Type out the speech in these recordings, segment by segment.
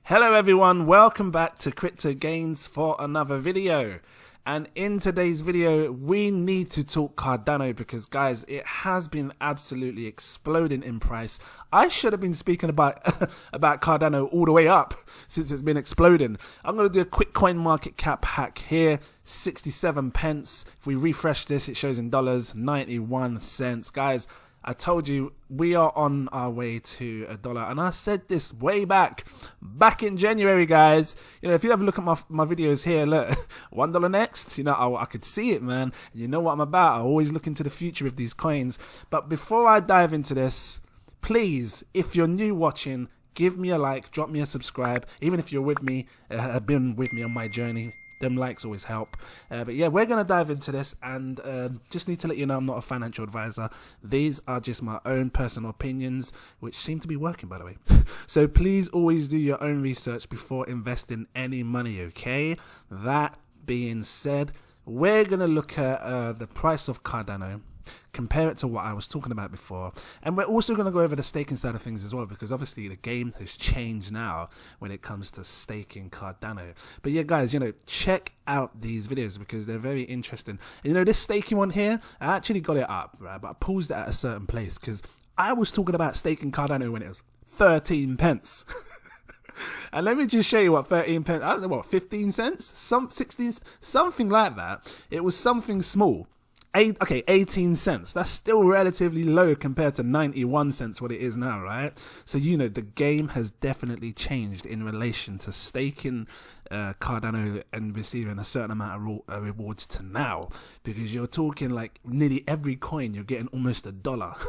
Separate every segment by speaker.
Speaker 1: Hello everyone, welcome back to cryptogains for another video. And in today's video, we need to talk Cardano because guys, it has been absolutely exploding in price. I should have been speaking about about Cardano all the way up since it's been exploding. I'm going to do a quick coin market cap hack here. 67 pence. If we refresh this, it shows in dollars, 91 cents. Guys, I told you we are on our way to $1, and I said this way back in January, guys. You know, if you have a look at my videos here, look, $1 next. You know, I could see it, man. You know what I'm about. I always look into the future with these coins. But before I dive into this, please, if you're new watching, give me a like, drop me a subscribe. Even if you're with me, have been with me on my journey. Them likes always help. But yeah, we're going to dive into this, and just need to let you know I'm not a financial advisor. These are just my own personal opinions, which seem to be working, by the way. So please always do your own research before investing any money, okay? That being said, we're going to look at the price of Cardano, compare it to what I was talking about before, and we're also going to go over the staking side of things as well, because obviously the game has changed now when it comes to staking Cardano. But yeah, guys, you know, check out these videos because they're very interesting. You know, this staking one here, I actually got it up, right, but I paused it at a certain place because I was talking about staking Cardano when it was 13 pence. And let me just show you what 13 pence, I don't know, what, 15 cents, some 16, something like that. It was something small. 18 cents. That's still relatively low compared to 91 cents, what it is now, right? So, you know, the game has definitely changed in relation to staking Cardano and receiving a certain amount of rewards to now, because you're talking like nearly every coin, you're getting almost $1.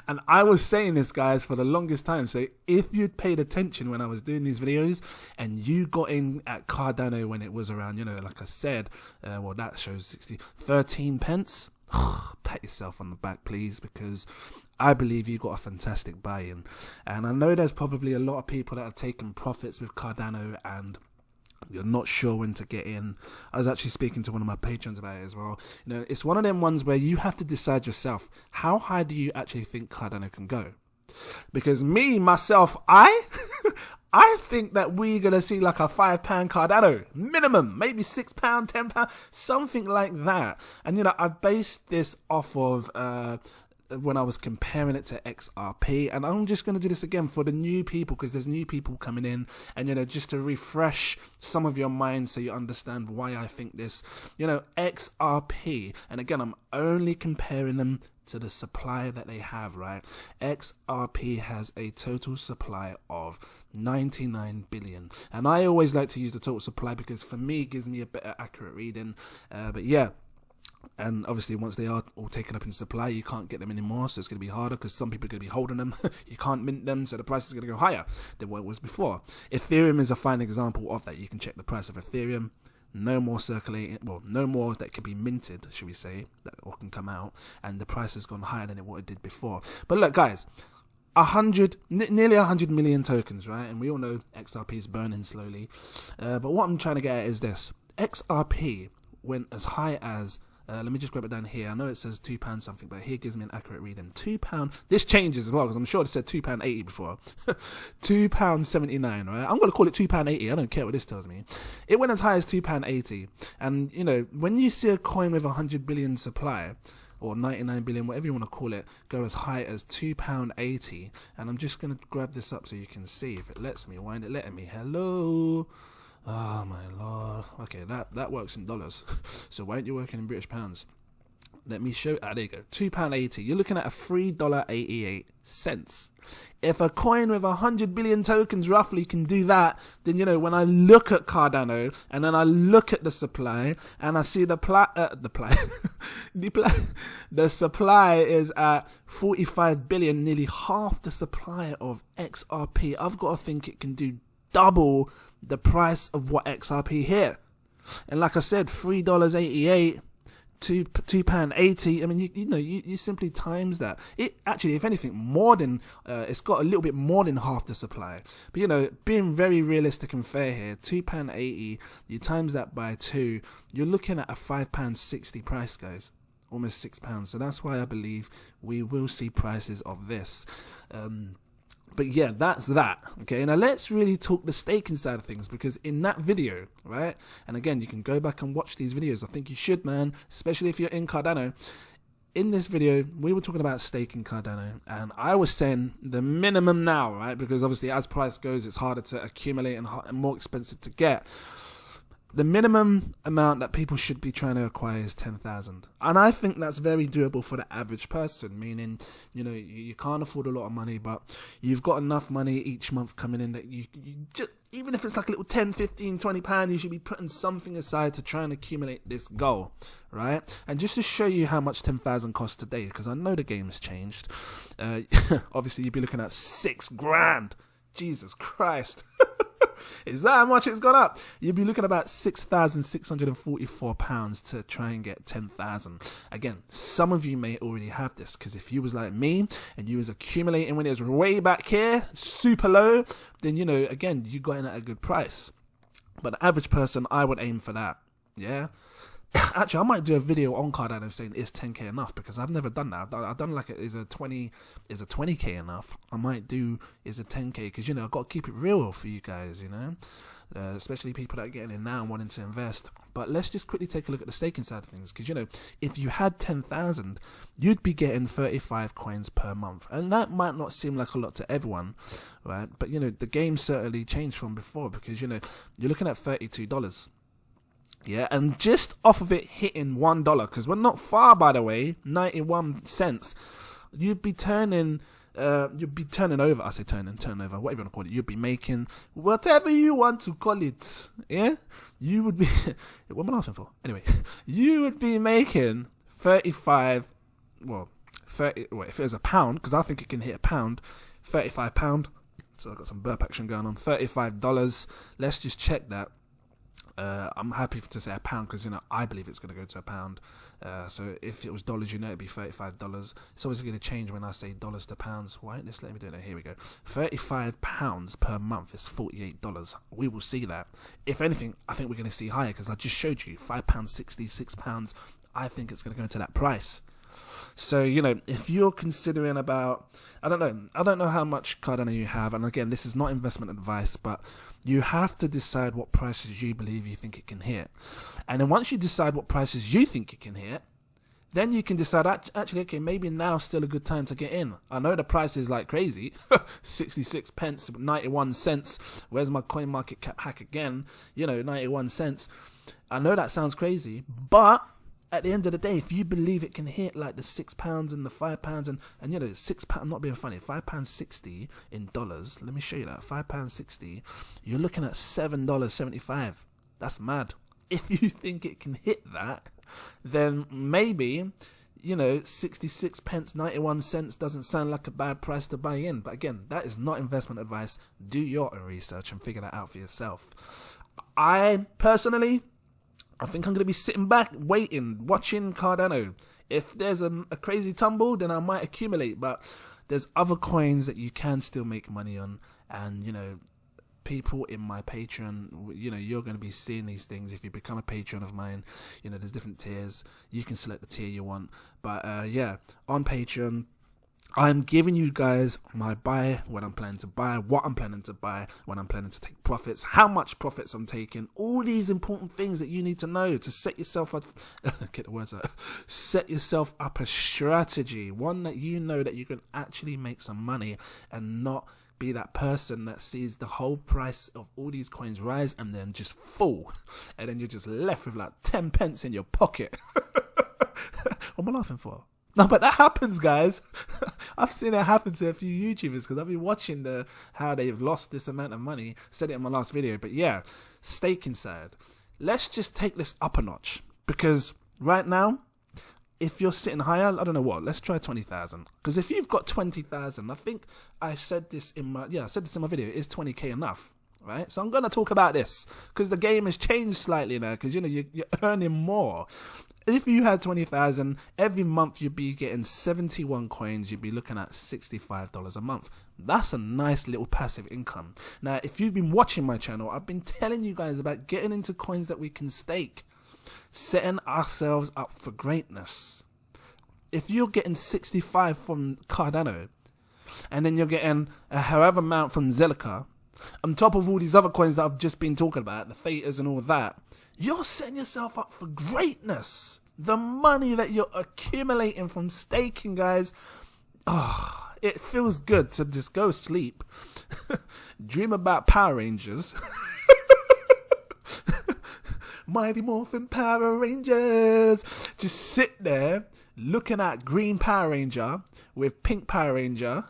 Speaker 1: And I was saying this, guys, for the longest time. So if you'd paid attention when I was doing these videos and you got in at Cardano when it was around, you know, like I said, well, that shows 13 pence. Pat yourself on the back, please, because I believe you got a fantastic buy-in. And I know there's probably a lot of people that have taken profits with Cardano and you're not sure when to get in. I was actually speaking to one of my patrons about it as well. You know, it's one of them ones where you have to decide yourself, how high do you actually think Cardano can go? Because myself, I think that we're going to see like a £5 Cardano minimum, maybe £6, £10, something like that. And, you know, I based this off of when I was comparing it to XRP, and I'm just going to do this again for the new people because there's new people coming in, and you know, just to refresh some of your minds so you understand why I think this. You know, XRP, and again, I'm only comparing them to the supply that they have, right? XRP has a total supply of 99 billion, and I always like to use the total supply because for me it gives me a better accurate reading. But yeah, and obviously once they are all taken up in supply, you can't get them anymore, so it's going to be harder because some people are going to be holding them. You can't mint them, so the price is going to go higher than what it was before. Ethereum is a fine example of that. You can check the price of Ethereum. No more circulating, well, no more that can be minted, should we say, that or can come out, and the price has gone higher than what it did before. But look, guys, nearly 100 million tokens, right? And we all know XRP is burning slowly. But what I'm trying to get at is this: XRP went as high as let me just grab it down here. I know it says £2 something, but here gives me an accurate reading. £2. This changes as well because I'm sure it said £2.80 before. £2.79, right? I'm going to call it £2.80. I don't care what this tells me. It went as high as £2.80. And, you know, when you see a coin with 100 billion supply, or 99 billion, whatever you want to call it, go as high as £2.80. And I'm just going to grab this up so you can see if it lets me. Why ain't it letting me? Hello? Oh my lord. Okay, that works in dollars. So why aren't you working in British pounds? Let me show. There you go. £2.80. You're looking at a $3.88. If a coin with 100 billion tokens roughly can do that, then, you know, when I look at Cardano and then I look at the supply and I see the supply is at 45 billion, nearly half the supply of XRP. I've got to think it can do double the price of what XRP hit. And like I said, $3.88, £2.80. I mean, you simply times that. It actually, if anything, more than it's got a little bit more than half the supply. But you know, being very realistic and fair here, £2.80, you times that by 2, you're looking at a £5.60 price, guys. Almost £6. So that's why I believe we will see prices of this. But yeah, that's that. Okay, now let's really talk the staking side of things, because in that video, right, and again, you can go back and watch these videos. I think you should, man, especially if you're in Cardano. In this video, we were talking about staking Cardano, and I was saying the minimum now, right, because obviously as price goes, it's harder to accumulate and more expensive to get. The minimum amount that people should be trying to acquire is 10,000. And I think that's very doable for the average person, meaning, you know, you can't afford a lot of money, but you've got enough money each month coming in that you just, even if it's like a little 10, 15, 20 pound, you should be putting something aside to try and accumulate this goal, right? And just to show you how much 10,000 costs today, because I know the game has changed. Obviously, you'd be looking at 6 grand. Jesus Christ. Is that how much it's gone up? You'd be looking at about £6,644 to try and get 10,000. Again, some of you may already have this, because if you was like me and you was accumulating when it was way back here, super low, then, you know, again, you got in at a good price. But the average person, I would aim for that. Yeah. Actually, I might do a video on Cardano saying, is 10k enough? Because I've never done that. I've done like, is a 20k enough? I might do, is a 10k? Because, you know, I've got to keep it real for you guys, you know, especially people that are getting in now and wanting to invest. But let's just quickly take a look at the staking side of things. Because, you know, if you had 10,000, you'd be getting 35 coins per month. And that might not seem like a lot to everyone, right? But, you know, the game certainly changed from before, because, you know, you're looking at $32. Yeah, and just off of it hitting $1, because we're not far, by the way, 91 cents, you'd be turning over, I say turn over, whatever you want to call it, you'd be making whatever you want to call it, yeah? You would be, what am I laughing for? Anyway, you would be making 35, well, if it was a pound, because I think it can hit a pound, £35, so I've got some burp action going on, $35, let's just check that. I'm happy to say a pound, because, you know, I believe it's going to go to a pound. So if it was dollars, you know, it'd be $35. It's obviously going to change when I say dollars to pounds. Why? Let's let me do it. Here we go. £35 per month is $48. We will see that. If anything, I think we're going to see higher, because I just showed you £5.60, £6. I think it's going to go into that price. So, you know, if you're considering about, I don't know how much Cardano you have, and again, this is not investment advice, but you have to decide what prices you believe you think it can hit. And then once you decide what prices you think it can hit, then you can decide, actually, okay, maybe now's still a good time to get in. I know the price is like crazy, 66 pence, 91 cents. Where's my coin market cap hack again? You know, 91 cents. I know that sounds crazy, but at the end of the day, if you believe it can hit like the £6 and the £5 and you know, £6, I'm not being funny, £5.60 in dollars, let me show you that, £5.60, you're looking at $7.75. That's mad. If you think it can hit that, then maybe, you know, 66 pence, 91 cents doesn't sound like a bad price to buy in. But again, that is not investment advice. Do your own research and figure that out for yourself. I personally, I think I'm going to be sitting back, waiting, watching Cardano. If there's a crazy tumble, then I might accumulate. But there's other coins that you can still make money on. And, you know, people in my Patreon, you know, you're going to be seeing these things. If you become a patron of mine, you know, there's different tiers. You can select the tier you want. But, yeah, on Patreon, I'm giving you guys my buy, when I'm planning to buy, what I'm planning to buy, when I'm planning to take profits, how much profits I'm taking, all these important things that you need to know to set yourself up, get the words out, set yourself up a strategy, one that you know that you can actually make some money and not be that person that sees the whole price of all these coins rise and then just fall, and then you're just left with like 10 pence in your pocket. What am I laughing for? No, but that happens, guys. I've seen it happen to a few YouTubers, because I've been watching how they've lost this amount of money. Said it in my last video, but yeah, staking side. Let's just take this up a notch, because right now, if you're sitting higher, I don't know what, let's try 20,000. Because if you've got 20,000, I think I said this in my video, is 20k enough? Right, so I'm going to talk about this, because the game has changed slightly now, because, you know, you're earning more. If you had 20,000, every month you'd be getting 71 coins, you'd be looking at $65 a month. That's a nice little passive income. Now, if you've been watching my channel, I've been telling you guys about getting into coins that we can stake, setting ourselves up for greatness. If you're getting 65 from Cardano, and then you're getting a however amount from Zelica, on top of all these other coins that I've just been talking about, the Thetas and all that, you're setting yourself up for greatness. The money that you're accumulating from staking, guys, it feels good to just go sleep, dream about Power Rangers, Mighty Morphin Power Rangers, just sit there looking at green Power Ranger with pink Power Ranger,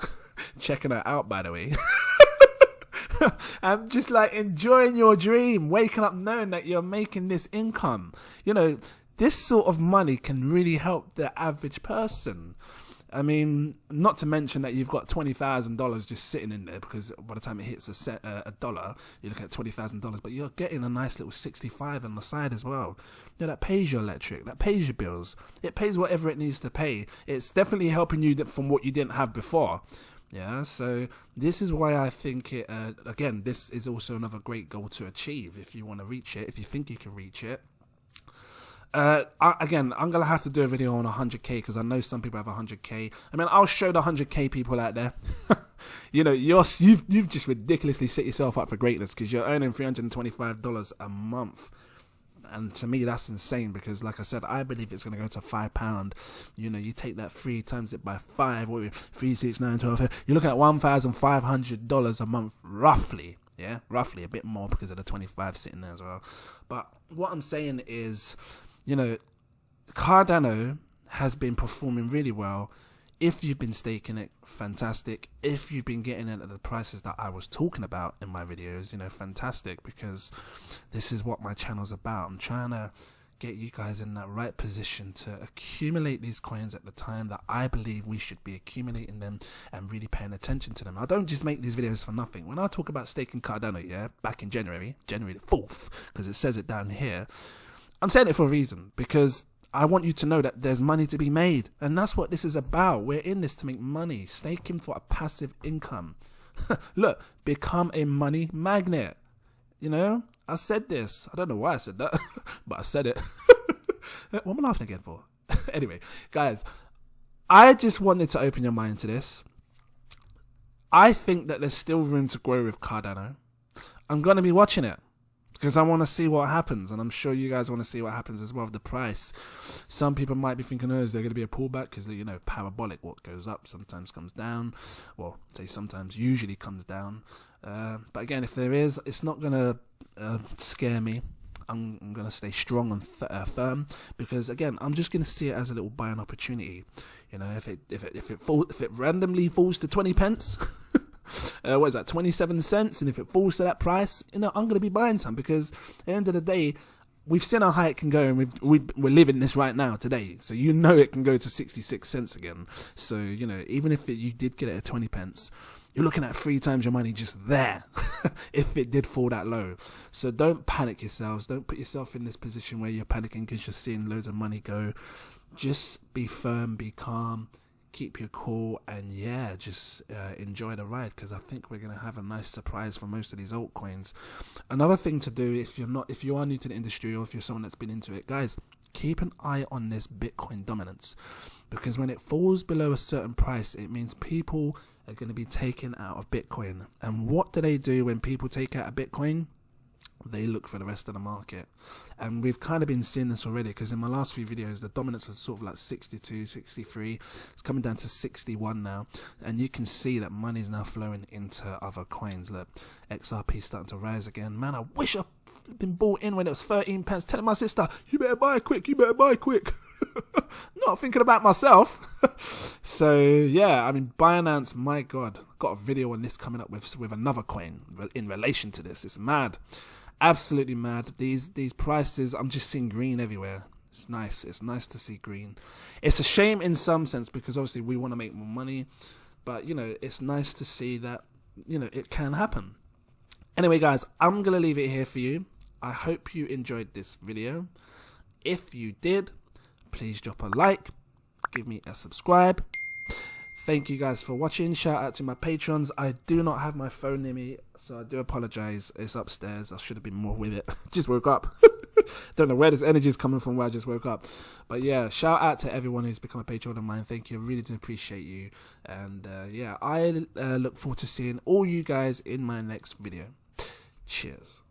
Speaker 1: checking her out, by the way. I'm just like enjoying your dream, waking up knowing that you're making this income. You know, this sort of money can really help the average person. I mean, not to mention that you've got $20,000 just sitting in there, because by the time it hits a dollar, you're looking at $20,000, but you're getting a nice little 65 on the side as well. You know, that pays your electric, that pays your bills, it pays whatever it needs to pay. It's definitely helping you from what you didn't have before. Yeah, so this is why I think it, again, this is also another great goal to achieve if you want to reach it, if you think you can reach it. Again, I'm going to have to do a video on 100k, because I know some people have 100k. I mean, I'll show the 100k people out there. You know, you've just ridiculously set yourself up for greatness, because you're earning $325 a month. And to me, that's insane, because like I said, I believe it's going to go to £5. You know, you take that 3 times it by 5, 3, 6, 9, 12. You're looking at $1,500 a month, roughly. Yeah, roughly, a bit more because of the 25 sitting there as well. But what I'm saying is, you know, Cardano has been performing really well. If you've been staking it, fantastic. If you've been getting it at the prices that I was talking about in my videos, you know, fantastic, because this is what my channel's about. I'm trying to get you guys in that right position to accumulate these coins at the time that I believe we should be accumulating them and really paying attention to them. I don't just make these videos for nothing. When I talk about staking Cardano, yeah, back in January the 4th, because it says it down here, I'm saying it for a reason, because I want you to know that there's money to be made, and that's what this is about. We're in this to make money, staking for a passive income. Look, become a money magnet. You know, I said this. I don't know why I said that, but I said it. What am I laughing again for? Anyway, guys, I just wanted to open your mind to this. I think that there's still room to grow with Cardano. I'm going to be watching it, because I want to see what happens, and I'm sure you guys want to see what happens as well with the price. Some people might be thinking, oh, is there going to be a pullback? Because, you know, parabolic, what goes up sometimes comes down. Well, say sometimes, usually comes down. But again, if there is, it's not going to scare me. I'm going to stay strong and firm, because again, I'm just going to see it as a little buying opportunity. You know, if it randomly falls to 20 pence, what is that, 27 cents, and if it falls to that price, you know, I'm going to be buying some, because at the end of the day, we've seen how high it can go, and we're living this right now today, so you know it can go to 66 cents again. So, you know, even if you did get it at 20 pence, you're looking at 3 times your money just there, if it did fall that low. So don't panic yourselves, don't put yourself in this position where you're panicking because you're seeing loads of money go. Just be firm, be calm, keep your cool, and yeah, just enjoy the ride, because I think we're going to have a nice surprise for most of these altcoins. Another thing to do, if you are new to the industry, or if you're someone that's been into it, guys, keep an eye on this Bitcoin dominance, because when it falls below a certain price, it means people are going to be taken out of Bitcoin. And what do they do when people take out of Bitcoin? They look for the rest of the market. And we've kind of been seeing this already, because in my last few videos, the dominance was sort of like 62, 63. It's coming down to 61 now. And you can see that money is now flowing into other coins. Look, XRP starting to rise again. Man, I wish I'd been bought in when it was 13 pence. Telling my sister, you better buy quick, you better buy quick. Not thinking about myself. So yeah, I mean, Binance, my God, got a video on this coming up with another coin in relation to this. It's mad. Absolutely mad. These prices, I'm just seeing green everywhere. It's nice. It's nice to see green. It's a shame in some sense, because obviously we want to make more money, but you know, it's nice to see that, you know, it can happen. Anyway, guys, I'm gonna leave it here for you. I hope you enjoyed this video. If you did, please drop a like, give me a subscribe. Thank you guys for watching. Shout out to my patrons. I do not have my phone near me, so I do apologize. It's upstairs. I should have been more with it. Just woke up. Don't know where this energy is coming from, where I just woke up. But yeah, shout out to everyone who's become a patron of mine. Thank you. I really do appreciate you. And yeah, I look forward to seeing all you guys in my next video. Cheers.